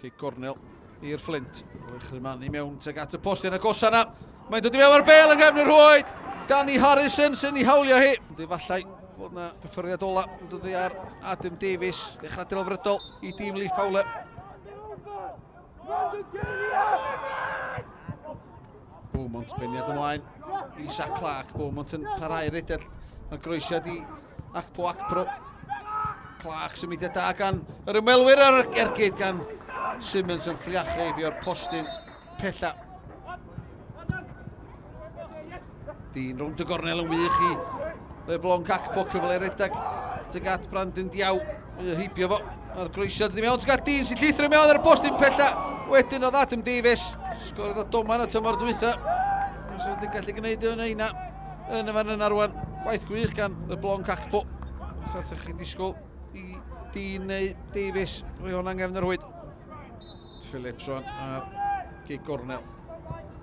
Cei gornel i'r Fflint. Wychryman i mewn teg at y post yn agosa yna. Mae'n dod i mewn ar bel yn gefn yr hwyd. Danny Harrison sy'n ei hawlio hi. Ydy fallai bod yna gyffyrddiad ola yn dod i ar Adam Davies. Dechrau delfrydol i dîm Leaf Fowler. Beaumont beniad ymlaen. Isaac Clark. Beaumont yn parhau'r edrych. Mae'n groesiad i Acpro. Clark sy'n mynd da gan yr ymwelwyr ar ergyd gan Simmons yn ffriachu i fi o'r postyn pella. Dyn rownd y gornel yn wych i Leblon Acpo cyfle redag teg at Brandon Diaw. Heibio fo ar groesiad i mewn teg at Dyn sy'n llithro mewn ar y postyn pella. Wedyn oedd Adam Davies. Sgorydd o Doman y tymor dwytha. Os wedi gallu gwneud yn eina yn y fan yna rwan. Waith gwych gan Leblon Acpo. Os ydych chi'n disgwyl i Dyn neu Davies rhoi hwnna'n gefn yr hwyd. Phillips rwan ar gig gornel.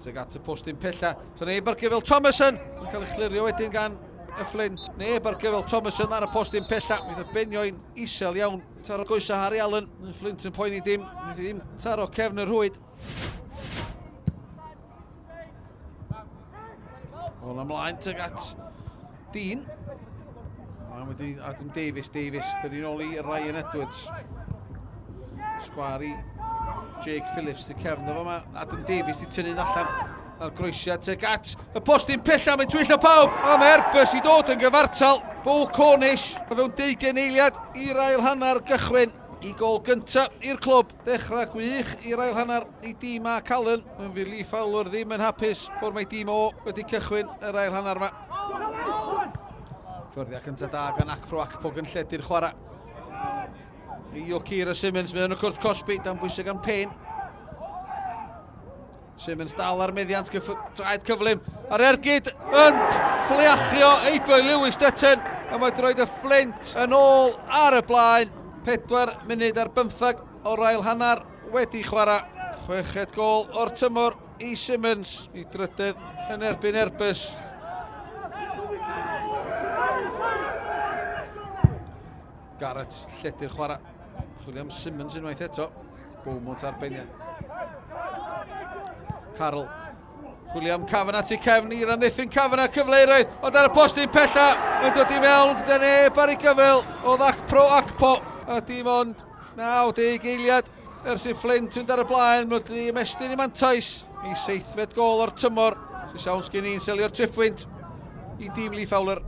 Teg at y postyn pella. So neb ar gyfel Thomason. Yn cael ei chlirio wedyn gan y Fflint. Neb ar gyfel Thomason ar y postyn pella. Fydd y benio'n isel iawn. Taro goesa Harry Allen. Y Fflint yn poeni dim. Fydd ddim taro cefn yr hwyd. Hwn ymlaen teg at Dyn. A wedi Adam Davies. Dyn ni nôl i Ryan Edwards. Sgwar i Jake Phillips dy cefn efo yma. Adam Davies di tynnu'n allan ar groesiad teg at y postyn pella. Mae'n twyllo pawb. A mae Airbus i dod yn gyfartal. Bo Cornish. A fewn 20 eiliad i'r ail hanner gychwyn. I gol gyntaf i'r clwb. Dechrau gwych i'r ail hanner i dîm a Callan. Yn fydd Leaf Fowler ddim yn hapus ffordd mae dîm o wedi cychwyn yr ail hanner yma. Ffyrddiau cyntaf da gan Acpo yn lledu'r chwarae. I O'Keefe a Simmons mewn y cwrt Cosby dan bwysig am Payne. Simmons dal ar meddiant traed cyflym ar ergyd yn ffliachio Eiboy Lewis Dutton a mae'n droed y Fflint yn ôl ar y blaen. 4 munud ar 15 o'r ail hanner wedi chwarae. 6 gol o'r tymor i Simmons i drydydd yn erbyn Airbus. Garrett lledu'r chwarae. Chwilio am Simmons unwaith eto. Beaumont arbeniad. Carl. Chwilio am Cafana tu cefn i'r amddiffyn Cafana cyfleirwydd. Ond ar y postyn pella yn dod i mewn gyda neb ar ei gyfel. Oedd Acpo. A dim ond 90 eiliad ers i Fflint yn ar y blaen. Mae'n wedi ymestyn i mantais. I 7 gol o'r tymor. Sy'n siawns gen i'n selio'r triffwynt i dîm Leaf Fowler.